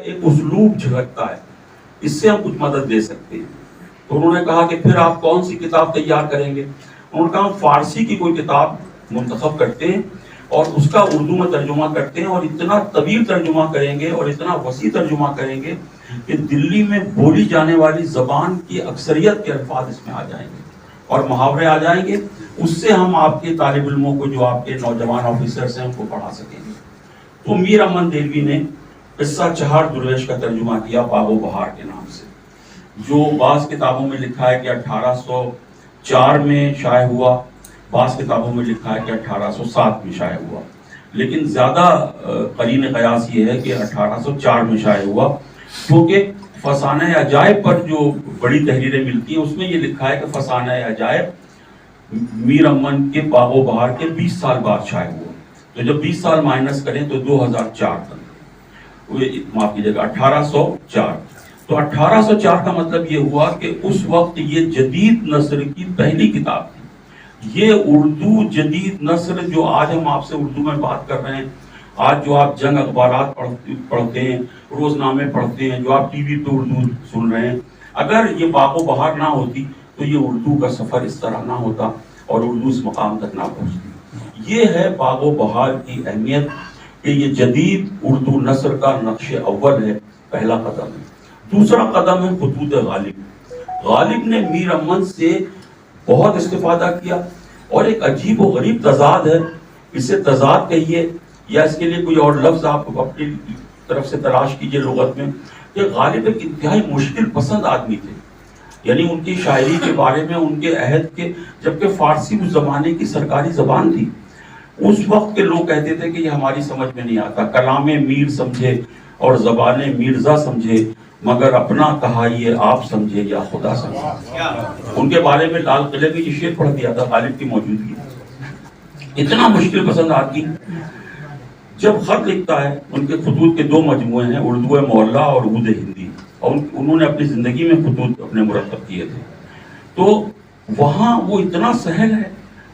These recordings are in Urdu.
ایک اسلوب جھلکتا ہے، اس سے ہم کچھ مدد دے سکتے ہیں۔ تو انہوں نے کہا کہ پھر آپ کون سی کتاب تیار کریں گے؟ انہوں نے کہا ہم فارسی کی کوئی کتاب منتخب کرتے ہیں اور اس کا اردو میں ترجمہ کرتے ہیں، اور اتنا طویل ترجمہ کریں گے اور اتنا وسیع ترجمہ کریں گے کہ دلی میں بولی جانے والی زبان کی اکثریت کے الفاظ اس میں آ جائیں گے اور محاورے آ جائیں گے، اس سے ہم آپ کے طالب علموں کو، جو آپ کے نوجوان آفیسرز ہیں، ان کو پڑھا سکیں گے۔ تو میر امن دہلوی نے قصہ چہار درویش کا ترجمہ کیا باغ و بہار کے نام سے، جو بعض کتابوں میں لکھا ہے کہ 1804 میں شائع ہوا، بعض کتابوں میں لکھا ہے کہ 1807 میں شائع ہوا، لیکن زیادہ قرین قیاس یہ ہے کہ 1804 میں شائع ہوا، کیونکہ فسانہ عجائب پر جو بڑی تحریریں ملتی ہیں اس میں یہ لکھا ہے کہ فسانہ عجائب میر امن کے باغ و بہار کے 20 سال بعد شائع ہوا۔ تو جب 20 سال مائنس کریں تو 2004 تک، معاف کیجیے گا 1804۔ تو 1804 کا مطلب یہ ہوا کہ اس وقت یہ جدید نثر کی پہلی کتاب تھی۔ یہ اردو جدید نثر جو آج ہم آپ سے اردو میں بات کر رہے ہیں، آج جو آپ جنگ اخبارات پڑھتے ہیں، روزنامے پڑھتے ہیں، جو آپ ٹی وی پہ اردو سن رہے ہیں، اگر یہ باغ و بہار نہ ہوتی تو یہ اردو کا سفر اس طرح نہ ہوتا اور اردو اس مقام تک نہ پہنچتی۔ یہ ہے باغ و بہار کی اہمیت کہ یہ جدید اردو نثر کا نقش اول ہے، پہلا قدم ہے۔ دوسرا قدم ہے خطوط غالب۔ غالب نے میر امن سے بہت استفادہ کیا، اور ایک عجیب و غریب تضاد ہے، اسے تضاد کہیے یا اس کے لیے کوئی اور لفظ آپ اپنی طرف سے تلاش کیجئے لغت میں، کہ غالب ایک انتہائی مشکل پسند آدمی تھے۔ یعنی ان کی شاعری کے بارے میں، ان کے عہد کے، جبکہ فارسی اس زمانے کی سرکاری زبان تھی، اس وقت کے لوگ کہتے تھے کہ یہ ہماری سمجھ میں نہیں آتا، کلام میر سمجھے اور زبان میرزا سمجھے، مگر اپنا کہا یہ آپ سمجھے یا خدا سمجھے۔ ان کے بارے میں لال قلعے میں یہ شعر پڑھ دیا تھا غالب کی موجودگی۔ اتنا مشکل پسند آدمی، جب خط لکھتا ہے، ان کے خطوط کے دو مجموعے ہیں، اردو معلیٰ اور عود ہندی، اور انہوں نے اپنی زندگی میں خطوط اپنے مرتب کیے تھے، تو وہاں وہ اتنا سہل ہے،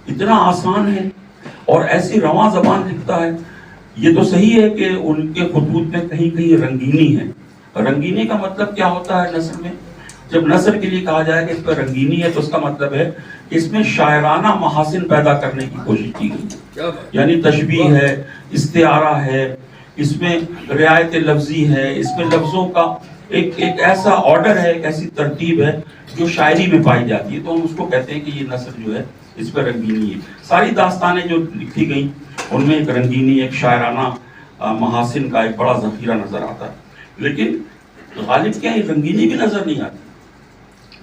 اتنا آسان ہے اور ایسی رواں زبان لکھتا ہے۔ یہ تو صحیح ہے کہ ان کے خطوط میں کہیں کہیں رنگینی ہے۔ رنگینی کا مطلب کیا ہوتا ہے نثر میں؟ جب نثر کے لیے کہا جائے کہ اس پر رنگینی ہے تو اس کا مطلب ہے کہ اس میں شاعرانہ محاسن پیدا کرنے کی کوشش کی گئی، یعنی تشبیہ ہے، استعارہ ہے، اس میں رعایت لفظی ہے، اس میں لفظوں کا ایک ایسا آرڈر ہے، ایک ایسی ترتیب ہے جو شاعری میں پائی جاتی ہے، تو ہم اس کو کہتے ہیں کہ یہ نثر جو ہے اس پر رنگینی ہے۔ ساری داستانیں جو لکھی گئیں ان میں ایک رنگینی، ایک شاعرانہ محاسن کا ایک بڑا ذخیرہ نظر آتا ہے، لیکن غالب کیا یہ رنگینی بھی نظر نہیں آتی،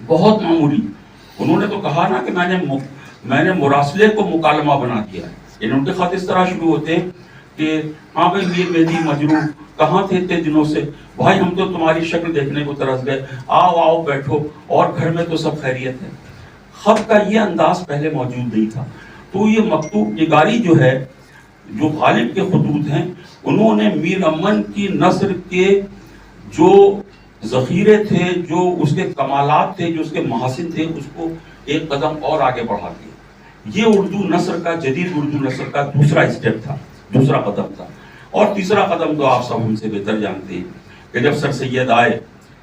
بہت معمولی۔ انہوں نے تو کہا نا کہ میں نے مراسلے کو مکالمہ بنا دیا ہے، یعنی ان کے خط اس طرح شروع ہوتے ہیں کہ ہاں بھائی میر مہدی مجروح کہاں تھے اتنے دنوں سے، بھائی ہم تو تمہاری شکل دیکھنے کو ترس گئے، آؤ آؤ بیٹھو، اور گھر میں تو سب خیریت ہے۔ خط کا یہ انداز پہلے موجود نہیں تھا۔ تو یہ مکتوب نگاری جو ہے، جو غالب کے خطوط ہیں، انہوں نے میر امن کی نثر کے جو ذخیرے تھے، جو اس کے کمالات تھے، جو اس کے محاسن تھے، اس کو ایک قدم اور آگے بڑھا دیا۔ یہ اردو نثر کا، جدید اردو نثر کا دوسرا اسٹیپ تھا، دوسرا قدم تھا۔ اور تیسرا قدم تو آپ سب ہم سے بہتر جانتے ہیں کہ جب سر سید آئے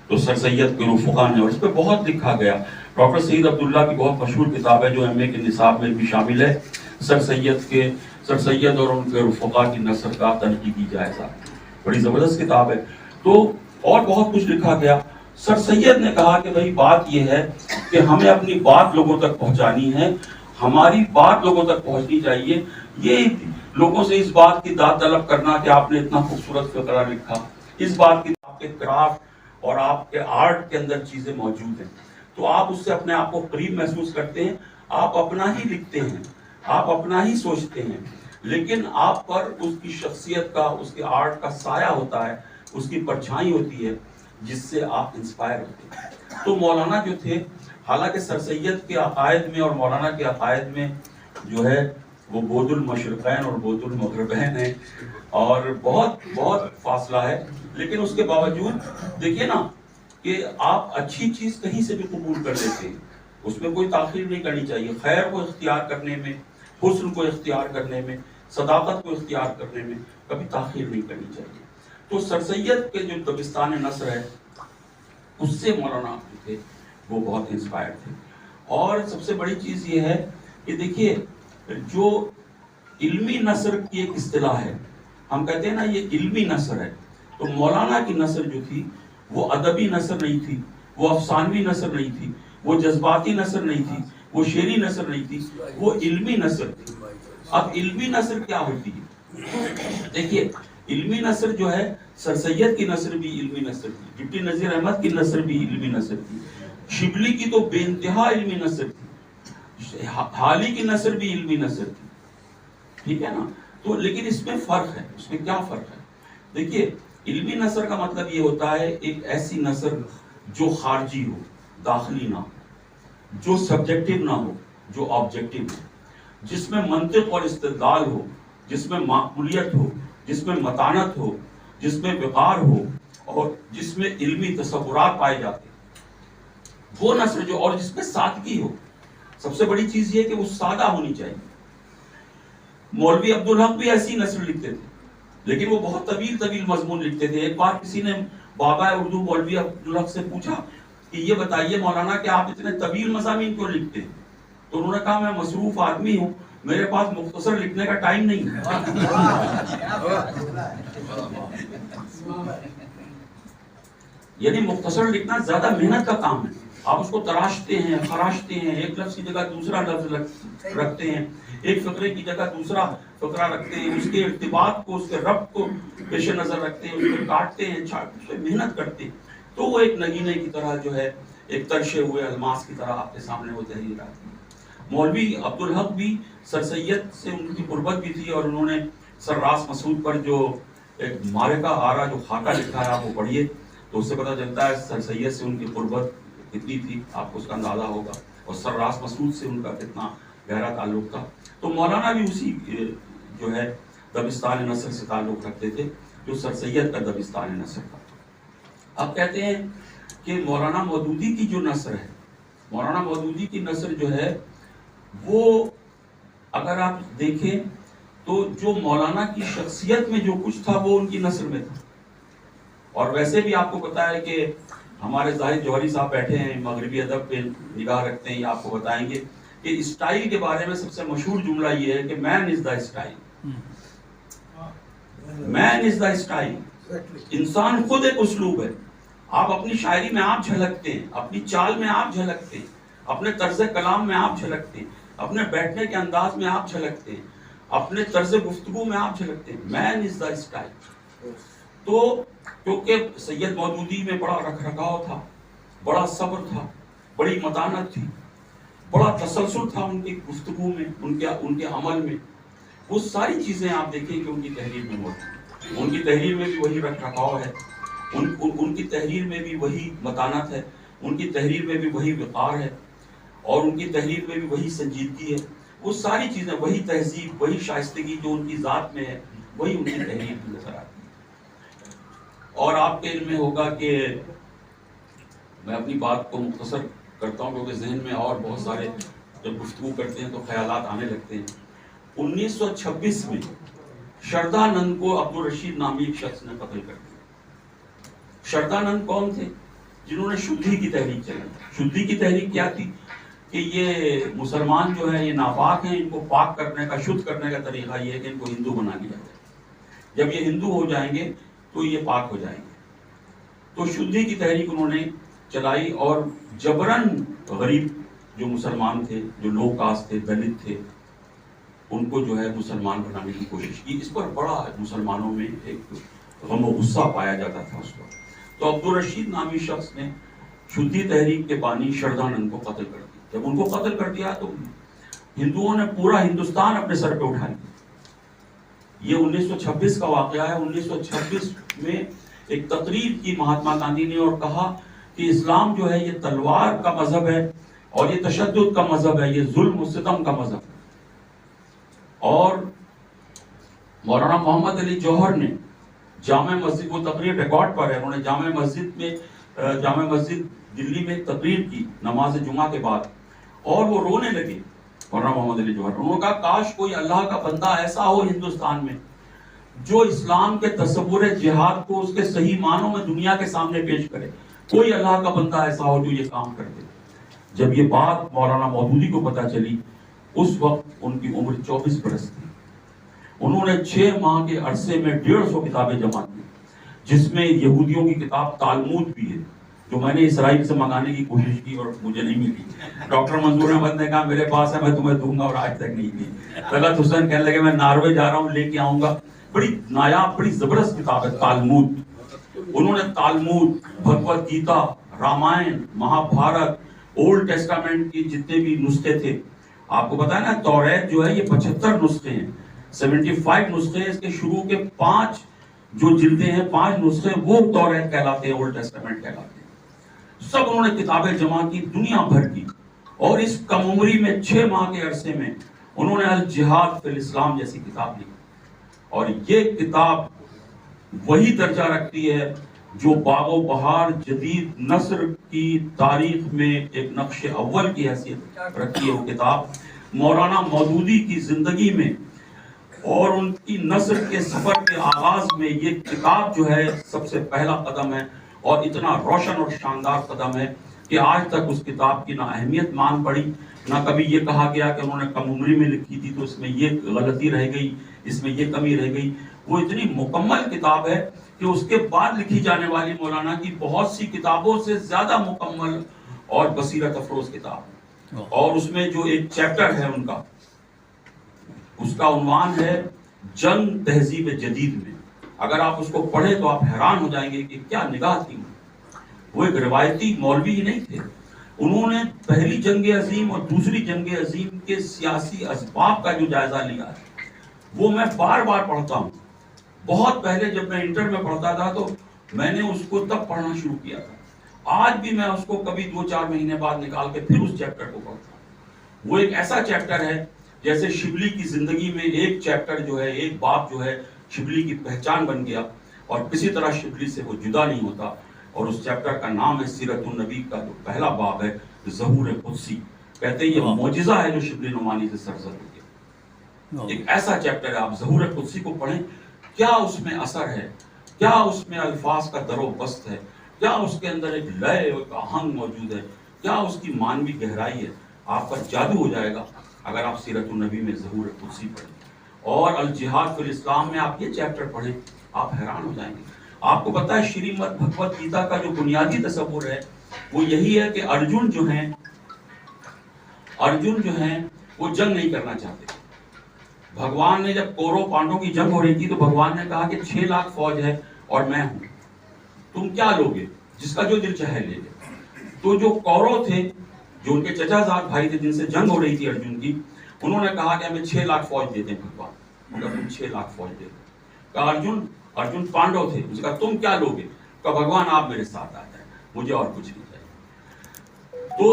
تو سر سید کے رفقا نے، اور اس پہ بہت لکھا گیا، ڈاکٹر سعید عبداللہ کی بہت مشہور کتاب ہے جو ایم اے کے نصاب میں بھی شامل ہے، سر سید اور ان کے رفقا کی نثر کا تنقیدی جائزہ، بڑی زبردست کتاب ہے۔ تو اور بہت کچھ لکھا گیا۔ سر سید نے کہا کہ بھائی بات یہ ہے کہ ہمیں اپنی بات لوگوں تک پہنچانی ہے، ہماری بات لوگوں تک پہنچنی چاہیے۔ یہ لوگوں سے اس بات کی داد طلب کرنا کہ آپ نے اتنا خوبصورت فقرہ لکھا، اس بات کی آپ کے کرافٹ اور آپ کے آرٹ کے اندر چیزیں موجود ہیں، تو آپ اس سے اپنے آپ کو قریب محسوس کرتے ہیں، آپ اپنا ہی لکھتے ہیں، آپ اپنا ہی سوچتے ہیں، لیکن آپ پر اس کی شخصیت کا، اس کے آرٹ کا سایہ ہوتا ہے، اس کی پرچھائی ہوتی ہے جس سے آپ انسپائر ہوتے ہیں۔ تو مولانا جو تھے، حالانکہ سر سید کے عقائد میں اور مولانا کے عقائد میں جو ہے وہ بود المشرقین اور بود المغربین ہے، اور بہت بہت فاصلہ ہے، لیکن اس کے باوجود دیکھیے نا کہ آپ اچھی چیز کہیں سے بھی قبول کر لیتے ہیں، اس میں کوئی تاخیر نہیں کرنی چاہیے، خیر کو اختیار کرنے میں، حسن کو اختیار کرنے میں، صداقت کو اختیار کرنے میں کبھی تاخیر نہیں کرنی چاہیے۔ تو سر سید کے جو دبستان نثر ہے اس سے مولانا جو تھے وہ بہت انسپائر تھے. اور سب سے بڑی چیز یہ ہے کہ دیکھیے جو علمی نثر کی ایک اصطلاح ہے، ہم کہتے ہیں نا یہ علمی نثر ہے، تو مولانا کی نثر جو تھی وہ ادبی نثر نہیں تھی، وہ افسانوی نثر نہیں تھی، وہ جذباتی نثر نہیں تھی، وہ شعری نثر نہیں تھی، وہ علمی نثر تھی. اب علمی نثر کیا ہوتی ہے؟ دیکھیے علمی نثر جو ہے سر سید کی نثر بھی علمی نثر تھی، ڈپٹی نذیر احمد کی نثر بھی علمی نثر تھی، شبلی کی تو بے انتہا علمی نثر تھی، حالی کی نثر بھی علمی نثر تھی. ٹھیک ہے نا؟ تو لیکن اس میں فرق ہے. اس میں کیا فرق ہے؟ دیکھیے علمی نثر کا مطلب یہ ہوتا ہے ایک ایسی نثر جو خارجی ہو، داخلی نہ ہو، جو سبجیکٹیو نہ ہو، جو آبجیکٹیو ہو، جس میں منطق اور استدلال ہو، جس میں معقولیت ہو، جس میں متانت ہو، جس میں وقار ہو، اور جس میں علمی تصورات پائے جاتے ہیں. وہ نثر جو، اور جس میں سادگی ہو. سب سے بڑی چیز یہ کہ وہ سادہ ہونی چاہیے. مولوی عبدالحق بھی ایسی نثر لکھتے تھے لیکن وہ بہت طویل طویل مضمون لکھتے تھے. ایک بار کسی نے بابا اردو مولوی عبدالحق سے پوچھا کہ یہ بتائیے مولانا کہ آپ اتنے طویل مضامین کیوں لکھتے ہیں؟ تو انہوں نے کہا میں مصروف آدمی ہوں، میرے پاس مختصر لکھنے کا ٹائم نہیں ہے. یعنی مختصر لکھنا زیادہ محنت کا کام ہے. آپ اس کو تراشتے ہیں، خراشتے ہیں، ایک لفظ کی جگہ دوسرا لفظ رکھتے ہیں، ایک فقرے کی جگہ دوسرا فقرہ رکھتے ہیں، اس کے ارتباط کو، اس کے ربط کو پیش نظر رکھتے ہیں، اس کو کاٹتے ہیں، اس پہ محنت کرتے ہیں. تو وہ ایک نگینے کی طرح جو ہے، ایک ترشے ہوئے الماس کی طرح آپ کے سامنے وہ تحریر آتی ہے. مولوی عبدالحق بھی سر سید سے ان کی قربت بھی تھی، اور انہوں نے سر راس مسعود پر جو ایک مارکہ آرا جو خاکہ لکھا ہے آپ وہ پڑھیے تو اس سے پتہ چلتا ہے سر سید سے ان کی قربت کتنی تھی، آپ کو اس کا اندازہ ہوگا، اور سر راس مسعود سے ان کا کتنا گہرا تعلق تھا. تو مولانا بھی اسی جو ہے دبستان نثر سے تعلق رکھتے تھے جو سر سید کا دبستان نثر تھا. اب کہتے ہیں کہ مولانا مودودی کی جو نثر ہے، مولانا مودودی کی نثر جو ہے وہ اگر آپ دیکھیں تو جو مولانا کی شخصیت میں جو کچھ تھا وہ ان کی نثر میں تھا. اور ویسے بھی آپ کو پتا ہے کہ ہمارے زاہد جوہری صاحب بیٹھے ہیں، مغربی ادب پہ نگاہ رکھتے ہیں، یہ آپ کو بتائیں گے کہ اسٹائل کے بارے میں سب سے مشہور جملہ یہ ہے کہ مین از the style. Main is the style. انسان خود ایک اسلوب ہے. آپ اپنی شاعری میں آپ جھلکتے ہیں، اپنی چال میں آپ جھلکتے ہیں، اپنے طرز کلام میں آپ جھلکتے ہیں، اپنے بیٹھنے کے انداز میں آپ جھلکتے ہیں، اپنے طرز گفتگو میں آپ جھلکتے ہیں. مین از دا اسٹائل. تو کیونکہ سید مودودی میں بڑا رکھ رکھاؤ تھا، بڑا صبر تھا، بڑی متانت تھی، بڑا تسلسل تھا ان کی گفتگو میں، ان کے عمل میں. وہ ساری چیزیں آپ دیکھیں کہ ان کی تحریر میں موجود ہیں. ان کی تحریر میں بھی وہی رکھ رکھاؤ ہے، ان کی تحریر میں بھی وہی متانت ہے، ان کی تحریر میں بھی وہی وقار ہے، اور ان کی تحریر میں بھی وہی سنجیدگی ہے. وہ ساری چیزیں، وہی تہذیب، وہی شائستگی جو ان کی ذات میں ہے وہی ان کی تحریر میں نظر آتی ہے. اور آپ کے علم میں ہوگا کہ میں اپنی بات کو مختصر کرتا ہوں کیونکہ ذہن میں اور بہت سارے جب گفتگو کرتے ہیں تو خیالات آنے لگتے ہیں. 1926 میں شردانند کو عبدالرشید نامی ایک شخص نے قتل کر دیا. شردانند کون تھے؟ جنہوں نے شدھی کی تحریک چلائی. شدھی کی تحریک کیا تھی کہ یہ مسلمان جو ہیں یہ ناپاک ہیں، ان کو پاک کرنے کا، شدھ کرنے کا طریقہ یہ ہے کہ ان کو ہندو بنا دیا جائے. جب یہ ہندو ہو جائیں گے تو یہ پاک ہو جائیں گے. تو شدھی کی تحریک انہوں نے چلائی اور جبرن غریب جو مسلمان تھے، جو لو کاسٹ تھے، دلت تھے، ان کو جو ہے مسلمان بنانے کی کوشش کی. اس پر بڑا مسلمانوں میں ایک غم و غصہ پایا جاتا تھا اس وقت. تو عبدالرشید نامی شخص نے شدھی تحریک کے بانی شردانند کو قتل کر دیا. جب ان کو قتل کر دیا تو ہندوؤں نے پورا ہندوستان اپنے سر پہ اٹھا لیا. یہ 1926 کا واقعہ ہے. 1926 میں ایک تقریر کی مہاتما گاندھی نے اور کہا کہ اسلام جو ہے یہ تلوار کا مذہب ہے اور یہ تشدد کا مذہب ہے، یہ ظلم و ستم کا مذہب ہے. اور مولانا محمد علی جوہر نے جامع مسجد، وہ تقریر ریکارڈ پر ہے، انہوں نے جامع مسجد دلی میں تقریر کی نماز جمعہ کے بعد، اور وہ رونے لگے. مولانا محمد علی جوہر، انہوں نے کہا کاش کوئی اللہ کا بندہ ایسا ہو ہندوستان میں جو اسلام کے تصور جہاد کو اس کے صحیح معنوں میں دنیا کے سامنے پیش کرے. کوئی اللہ کا بندہ ایسا ہو جو یہ کام کر دے. جب یہ بات مولانا مودودی کو پتا چلی، اس وقت ان کی عمر 24 برس تھی. انہوں نے 6 ماہ کے عرصے میں 150 کتابیں جمع کی، جس میں یہودیوں کی کتاب تالمود بھی ہے، جو میں نے اسرائیل سے منگانے کی کوشش کی اور مجھے نہیں ملی. ڈاکٹر منظور احمد نے کہا میرے پاس ہے، میں تمہیں دوں گا، اور آج تک نہیں دی. طلعت حسین کہنے لگے میں ناروے جا رہا ہوں، لے کے آؤں گا. بڑی نایاب، بڑی زبردست کتاب ہے تالمود. انہوں نے تالمود، بھگوت گیتا، رامائن، مہا بھارت، اولڈ ٹیسٹامنٹ کی جتنے بھی نسخے تھے، آپ کو پتا ہے نا توریت جو ہے یہ 75 نسخے ہیں، 75 نسخے. اس کے شروع کے 5 جو جلدیں ہیں، 5 نسخے وہ توریت کہلاتے ہیں، اولڈ ٹیسٹامنٹ کہلاتے ہیں. سب انہوں نے کتابیں جمع کی دنیا بھر کی، اور اس کم عمری میں 6 ماہ کے عرصے میں انہوں نے الجہاد فی الاسلام جیسی کتاب لکھی. اور یہ کتاب وہی درجہ رکھتی ہے جو باب و بہار جدید نثر کی تاریخ میں ایک نقش اول کی حیثیت رکھتی ہے. وہ کتاب مولانا مودودی کی زندگی میں اور ان کی نثر کے سفر کے آغاز میں یہ کتاب جو ہے سب سے پہلا قدم ہے، اور اتنا روشن اور شاندار قدم ہے کہ آج تک اس کتاب کی نہ اہمیت مان پڑی، نہ کبھی یہ کہا گیا کہ انہوں نے کم عمری میں لکھی تھی تو اس میں یہ غلطی رہ گئی، اس میں یہ کمی رہ گئی. وہ اتنی مکمل کتاب ہے کہ اس کے بعد لکھی جانے والی مولانا کی بہت سی کتابوں سے زیادہ مکمل اور بصیرت افروز کتاب ہے. اور اس میں جو ایک چیپٹر ہے ان کا، اس کا عنوان ہے جنگ تہذیب جدید میں. اگر آپ اس کو پڑھیں تو آپ حیران ہو جائیں گے کہ کیا نگاہ تھی. وہ ایک روایتی مولوی ہی نہیں تھے، انہوں نے پہلی جنگ عظیم اور دوسری جنگ عظیم کے سیاسی اسباب کا جو جائزہ لیا ہے وہ میں بار بار پڑھتا ہوں. بہت پہلے جب میں انٹر میں پڑھتا تھا تو میں نے اس کو تب پڑھنا شروع کیا تھا. آج بھی میں اس کو کبھی 2-4 مہینے بعد نکال کے پھر اس چیپٹر کو پڑھتا ہوں. وہ ایک ایسا چیپٹر ہے جیسے شبلی کی زندگی میں ایک چیپٹر جو ہے، ایک باب جو ہے شبلی کی پہچان بن گیا، اور کسی طرح شبلی سے وہ جدا نہیں ہوتا. اور اس چیپٹر کا نام ہے سیرت النبی کا جو پہلا باب ہے ظہور قدسی. کہتے ہیں یہ معجزہ ہے جو شبلی نعمانی سے سرزد ہو گیا. ایک ایسا چیپٹر ہے، آپ ظہور قدسی کو پڑھیں، کیا اس میں اثر ہے، کیا اس میں الفاظ کا در و بست ہے، کیا اس کے اندر ایک لئے اور آہنگ موجود ہے، کیا اس کی معنوی گہرائی ہے. آپ پر جادو ہو جائے گا اگر آپ سیرت النبی میں ظہور قدسی پڑھیں. اور الجہاد فی الاسلام میں آپ یہ چیپٹر پڑھیں، آپ حیران ہو جائیں گے. آپ کو پتا ہے شریمد بھگوت گیتا کا جو بنیادی تصور ہے وہ یہی ہے کہ ارجن جو ہیں وہ جنگ نہیں کرنا چاہتے. بھگوان نے جب کورو پانڈو کی جنگ ہو رہی تھی تو بھگوان نے کہا کہ 6 لاکھ فوج ہے اور میں ہوں، تم کیا لوگے؟ جس کا جو دل چاہے لے لے. تو جو کورو تھے، جو ان کے چچا زاد بھائی تھے جن سے جنگ ہو رہی تھی ارجن کی، انہوں نے کہا کہ ہمیں 6 لاکھ فوج دیتے ہیں بھگوان. مگر تم 6 لاکھ فوج دے دو. کہا ارجن پانڈو تھے، اس کا تم کیا لوگے؟ کہا بھگوان آپ میرے ساتھ آ جائیں، مجھے اور کچھ نہیں چاہیے. تو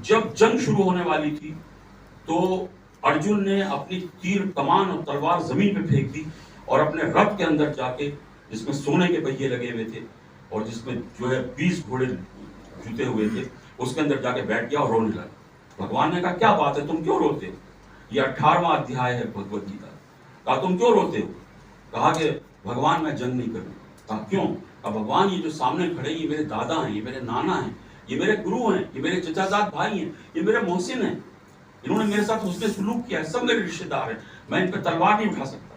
جب جنگ شروع ہونے والی تھی تو ارجن نے اپنی تیر کمان اور تلوار زمین پہ پھینک دی اور اپنے رتھ کے اندر جا کے، جس میں سونے کے پہیے لگے ہوئے تھے اور جس میں جو ہے 20 گھوڑے جوتے ہوئے تھے، اس کے اندر جا کے بیٹھ گیا اور رونے لگا. بھگوان نے کہا کیا بات ہے، تم کیوں روتے ہو؟ یہ 18واں ادھیائے ہے بھگوت گیتا. کہا تم کیوں روتے ہو؟ کہا کہ بھگوان میں جنگ نہیں کروں. کہا کیوں؟ کہا بھگوان یہ جو سامنے کھڑے یہ میرے دادا ہیں، یہ میرے نانا ہیں، یہ میرے گرو ہیں، یہ میرے چچا زاد بھائی ہیں، یہ میرے محسن ہیں، انہوں نے میرے ساتھ حسن سلوک کیا ہے، سب میرے رشتے دار ہیں، میں ان پہ تلوار نہیں اٹھا سکتا.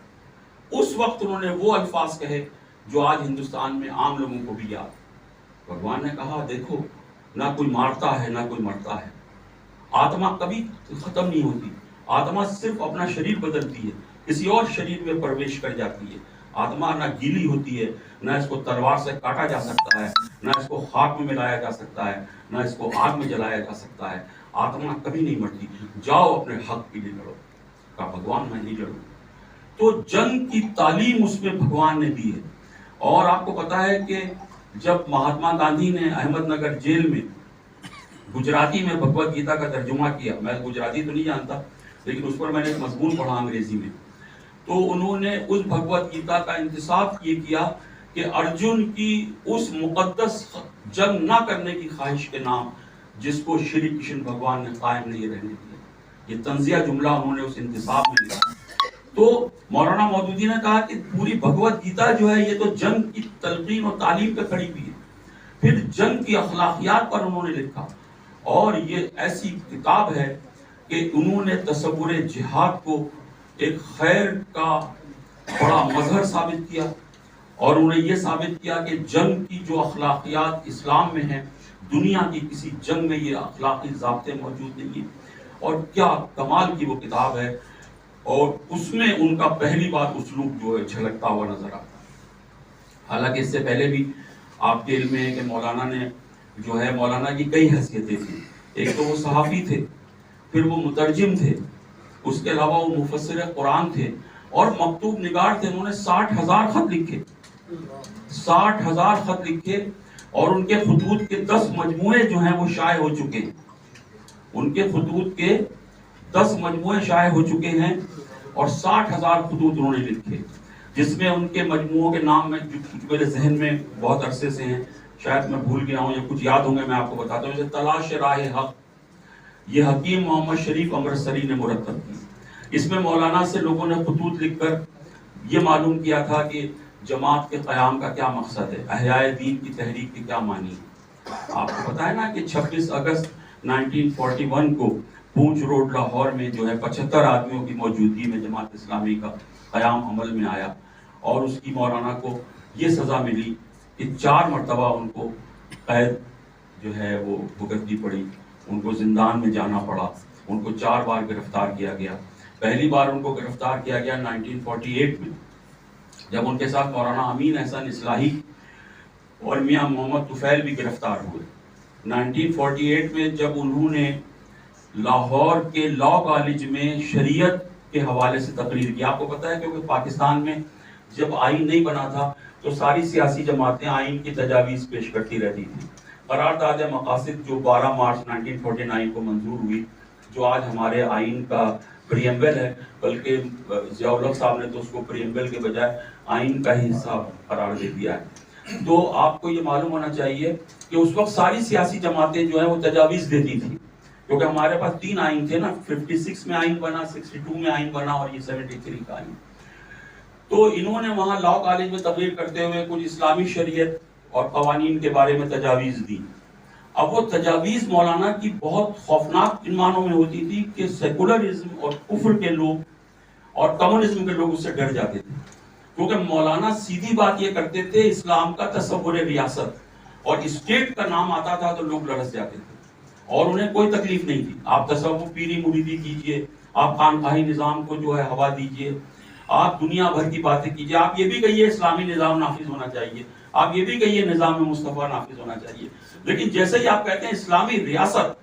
اس وقت انہوں نے وہ الفاظ کہے جو آج ہندوستان میں عام لوگوں کو بھی یاد. بھگوان نے کہا دیکھو، نہ کوئی مارتا ہے نہ کوئی مرتا ہے، آتما کبھی ختم نہیں ہوتی. آتما صرف اپنا شریر بدلتی ہے، کسی اور شریر میں پرویش کر جاتی ہے. آتما نہ گیلی ہوتی ہے، نہ اس کو تلوار سے کاٹا جا سکتا ہے، نہ اس کو خاک میں ملایا جا سکتا ہے، نہ اس کو آگ میں جلایا جا سکتا ہے. آتما کبھی نہیں مرتی. جاؤ اپنے حق کے لیے لڑو. کہا بھگوان میں نہیں لڑوں. تو جنگ کی تعلیم اس میں بھگوان نے دی ہے. اور آپ کو پتا ہے کہ جب مہاتما گاندھی نے احمد نگر جیل میں گجراتی میں بھگوت گیتا کا ترجمہ کیا، میں گجراتی تو نہیں جانتا لیکن اس پر میں نے ایک مضمون پڑھا انگریزی میں، تو انہوں نے اس بھگوت گیتا کا انتصاب یہ کیا کہ ارجن کی اس مقدس جنگ نہ کرنے کی خواہش کے نام جس کو شری کرشن بھگوان نے قائم نہیں رہنے دیا. یہ تنزیہ جملہ انہوں نے اس انتصاب میں لکھا. تو مولانا مودودی نے کہا کہ پوری بھگوت گیتا جو ہے یہ تو جنگ کی تلقین اور تعلیم پہ کھڑی ہوئی ہے. پھر جنگ کی اخلاقیات پر انہوں نے لکھا, اور یہ ایسی کتاب ہے کہ انہوں نے تصور جہاد کو ایک خیر کا بڑا مظہر ثابت کیا, اور انہوں نے یہ ثابت کیا کہ جنگ کی جو اخلاقیات اسلام میں ہیں, دنیا کی کسی جنگ میں یہ اخلاقی ضابطے موجود نہیں ہیں. اور کیا کمال کی وہ کتاب ہے, اور اس میں ان کا پہلی بار اسلوب جو ہے جھلکتا ہوا نظر آتا ہے. حالانکہ اس سے پہلے بھی آپ کے علم میں ہے کہ مولانا نے جو ہے, مولانا کی کئی حیثیتیں تھیں. ایک تو وہ صحافی تھے, پھر وہ مترجم تھے, اس کے علاوہ وہ مفسر قرآن تھے, اور مکتوب نگار تھے. انہوں نے 60,000 خط لکھے, 60,000 خط لکھے, اور ان کے خطوط کے 10 مجموعے جو ہیں وہ شائع ہو چکے ہیں. ان کے خطوط کے 10 مجموعے شائع ہو چکے ہیں, اور 60,000 خطوط انہوں نے لکھے, جس میں ان کے مجموعوں کے نام میں میرے ذہن میں بہت عرصے سے ہیں, شاید میں بھول گیا ہوں یا کچھ یاد ہوں گے, میں آپ کو بتاتا ہوں. جیسے تلاش راہ حق, یہ حکیم محمد شریف امرتسری نے مرتب کی. اس میں مولانا سے لوگوں نے خطوط لکھ کر یہ معلوم کیا تھا کہ جماعت کے قیام کا کیا مقصد ہے, احیاء دین کی تحریک کے کیا معنی ہے. آپ کو پتا ہے نا کہ 26 اگست 1941 کو پونچھ روڈ لاہور میں جو ہے 75 آدمیوں کی موجودگی میں جماعت اسلامی کا قیام عمل میں آیا, اور اس کی مولانا کو یہ سزا ملی کہ 4 مرتبہ ان کو قید جو ہے وہ بھگتنی پڑی, ان کو زندان میں جانا پڑا, ان کو 4 بار گرفتار کیا گیا. پہلی بار ان کو گرفتار کیا گیا 1948 میں, جب ان کے ساتھ مولانا امین احسن اصلاحی اور میاں محمد طفیل بھی گرفتار ہوئے. 1948 میں جب انہوں نے لاہور کے لا کالج میں شریعت کے حوالے سے تقریر کی. آپ کو پتا ہے کیونکہ پاکستان میں جب آئین نہیں بنا تھا تو ساری سیاسی جماعتیں آئین کی تجاویز پیش کرتی رہتی تھیں. قرارداد مقاصد جو 12 مارچ 1949 کو منظور ہوئی, جو آج ہمارے آئین کا پریمبل ہے, بلکہ ضیاء الحق صاحب نے تو اس کو پریمبل کے بجائے آئین کا ہی حصہ قرار دے دیا ہے. تو آپ کو یہ معلوم ہونا چاہیے کہ اس وقت ساری سیاسی جماعتیں جو ہیں وہ تجاویز دیتی تھی, کیونکہ ہمارے پاس 3 آئین تھے نا, 56 میں آئین بنا, 62 میں آئین بنا, اور یہ 73 کا آئین. تو انہوں نے وہاں لا کالج میں تقریر کرتے ہوئے کچھ اسلامی شریعت اور قوانین کے بارے میں تجاویز دی. اب وہ تجاویز مولانا کی بہت خوفناک ان معنوں میں ہوتی تھی کہ سیکولرزم اور کفر کے لوگ اور کمیونزم کے لوگ اس سے ڈر جاتے تھے, کیونکہ مولانا سیدھی بات یہ کرتے تھے, اسلام کا تصور ریاست اور اسٹیٹ کا نام آتا تھا تو لوگ لرز جاتے تھے, اور انہیں کوئی تکلیف نہیں تھی. آپ تصوف پیری مریدی کیجئے, آپ خانقاہی نظام کو جو ہے ہوا دیجئے, آپ دنیا بھر کی باتیں کیجئے, آپ یہ بھی کہیے اسلامی نظام نافذ ہونا چاہیے, آپ یہ بھی کہیے نظام مصطفیٰ نافذ ہونا چاہیے, لیکن جیسے ہی آپ کہتے ہیں اسلامی ریاست,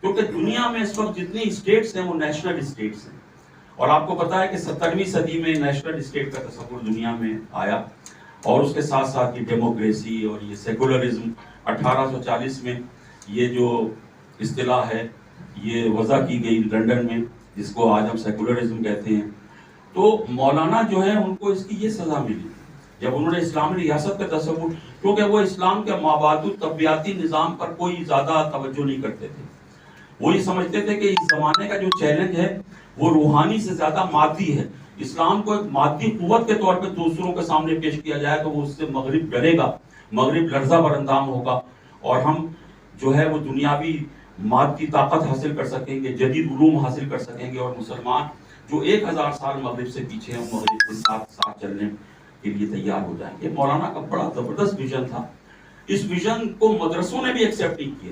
کیونکہ دنیا میں اس وقت جتنی اسٹیٹس ہیں وہ نیشنل اسٹیٹس ہیں, اور آپ کو پتا ہے کہ 17ویں صدی میں نیشنل اسٹیٹ کا تصور دنیا میں آیا, اور اس کے ساتھ ساتھ یہ ڈیموکریسی اور یہ سیکولرزم 1840 میں یہ جو اصطلاح ہے یہ وضع کی گئی لنڈن میں, جس کو آج ہم سیکولرزم کہتے ہیں. تو مولانا جو ہے ان کو اس کی یہ سزا ملی جب انہوں نے اسلامی ریاست کا تصور, کیونکہ وہ اسلام کے مابعد طبیعتی نظام پر کوئی زیادہ توجہ نہیں کرتے تھے. وہ یہ سمجھتے تھے کہ اس زمانے کا جو چیلنج ہے وہ روحانی سے زیادہ مادی ہے. اسلام کو ایک مادی قوت کے طور پہ دوسروں کے سامنے پیش کیا جائے تو وہ اس سے مغرب ڈرے گا, مغرب لرزہ بر اندام ہوگا, اور ہم جو ہے وہ دنیاوی مادی طاقت حاصل کر سکیں گے, جدید علوم حاصل کر سکیں گے, اور مسلمان جو 1000 سال مغرب سے پیچھے ہیں مغرب کے ساتھ چلنے کے لیے تیار ہو جائیں گے. مولانا کا بڑا زبردست ویژن تھا. اس ویژن کو مدرسوں نے بھی ایکسیپٹ نہیں کیا,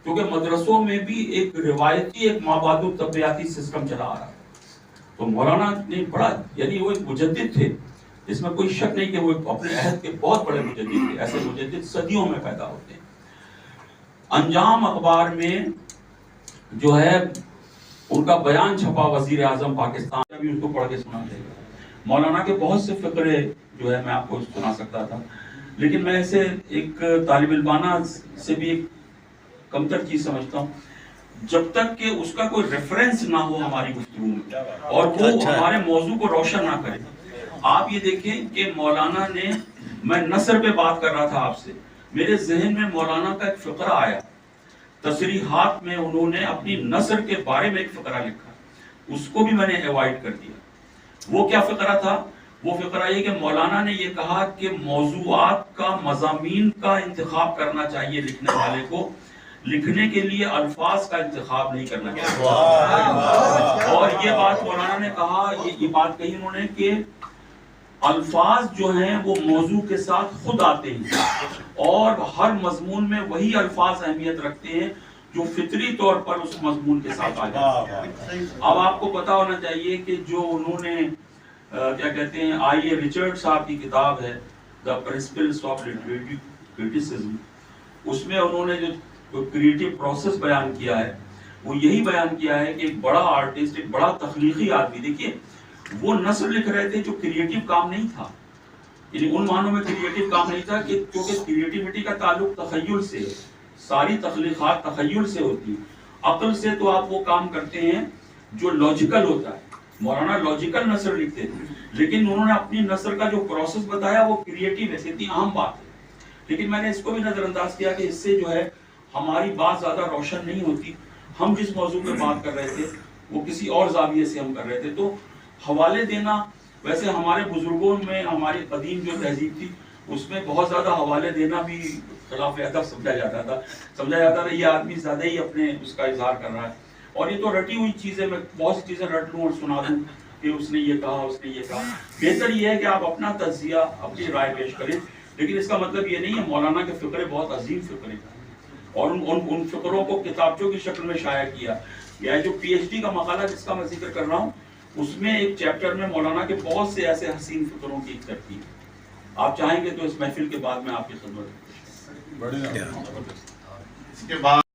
کیونکہ مدرسوں میں بھی ایک روایتی ایک مابعد طبیعتی سسٹم چلا آ رہا ہے. تو مولانا نے بڑا, یعنی وہ ایک مجدد تھے, اس میں کوئی شک نہیں کہ وہ اپنے عہد کے بہت بڑے مجدد تھے. ایسے مجدد صدیوں میں پیدا ہوتے ہیں. انجام اخبار میں جو ہے ان کا بیان چھپا, وزیر اعظم پاکستان, ابھی اس کو پڑھ کے سنا دے گا. مولانا کے بہت سے فقرے جو ہے میں آپ کو سنا سکتا تھا, لیکن میں اسے ایک طالب علمانہ سے بھی ایک کمتر چیز سمجھتا ہوں جب تک کہ اس کا کوئی ریفرنس نہ ہو ہماری گفتگو میں, اور وہ ہمارے موضوع کو روشن نہ کرے. آپ یہ دیکھیں کہ مولانا نے, میں نثر پہ بات کر رہا تھا آپ سے, میرے ذہن میں مولانا کا ایک فقرہ آیا, تصریحات میں انہوں نے اپنی نثر کے بارے میں ایک فقرہ لکھا, اس کو بھی میں نے ایوائڈ کر دیا. وہ کیا فقرہ تھا؟ وہ فقرہ یہ کہ مولانا نے یہ کہا کہ موضوعات کا، مضامین کا انتخاب کرنا چاہیے لکھنے والے کو، لکھنے کے لیے الفاظ کا انتخاب نہیں کرنا چاہیے۔ اور یہ بات مولانا نے کہا، یہ بات کہی انہوں نے کہ الفاظ جو ہیں وہ موضوع کے ساتھ خود آتے ہیں، اور ہر مضمون میں وہی الفاظ اہمیت رکھتے ہیں جو فطری طور پر اس مضمون کے ساتھ آ جاتے ہیں۔ اب آپ کو پتا ہونا چاہیے کہ جو انہوں نے کیا کہتے ہیں، آئی اے ریچرڈ صاحب کی کتاب ہے دا پرنسپلز آف لٹریٹری کرٹیسزم، اس میں انہوں نے جو کریٹو پروسیس بیان کیا ہے وہ یہی بیان کیا ہے کہ ایک بڑا آرٹسٹ، ایک بڑا تخلیقی آدمی، دیکھیے وہ نثر لکھ رہے تھے جو کریٹو کام نہیں تھا، یعنی ان معنوں میں کریٹو کام نہیں تھا کہ کیونکہ کریٹیوٹی کا تعلق تخیل سے، ساری تخلیقات تخیل سے ہوتی ہے، عقل سے تو آپ وہ کام کرتے ہیں جو لاجیکل ہوتا ہے۔ مولانا لاجیکل نثر لکھتے تھے، لیکن انہوں نے اپنی نثر کا جو پروسیس بتایا وہ کریٹو ہے، اتنی عام بات ہے۔ لیکن میں نے اس کو بھی نظر انداز کیا کہ اس سے جو ہے ہماری بات زیادہ روشن نہیں ہوتی، ہم جس موضوع پہ بات کر رہے تھے وہ کسی اور زاویے سے ہم کر رہے تھے۔ تو حوالے دینا، ویسے ہمارے بزرگوں میں، ہماری قدیم جو تہذیب تھی اس میں بہت زیادہ حوالے دینا بھی خلاف ادب سمجھا جاتا تھا یہ آدمی زیادہ ہی اپنے اس کا اظہار کر رہا ہے، اور یہ تو رٹی ہوئی چیزیں، میں بہت سی چیزیں رٹ لوں اور سنا دوں کہ اس نے یہ کہا، اس نے یہ کہا۔ بہتر یہ ہے کہ آپ اپنا تجزیہ، اپنی رائے پیش کریں، لیکن اس کا مطلب یہ نہیں ہے مولانا کے فقرے بہت عظیم فقرے ہیں، اور ان فقروں کو کتابچوں کی شکل میں شائع کیا۔ یہ جو پی ایچ ڈی کا مقالہ جس کا میں ذکر کر رہا ہوں، اس میں ایک چیپٹر میں مولانا کے بہت سے ایسے حسین فقروں کی ایک ترتیب ہے۔ آپ چاہیں گے تو اس محفل کے بعد میں آپ کی خدمت اس کے بعد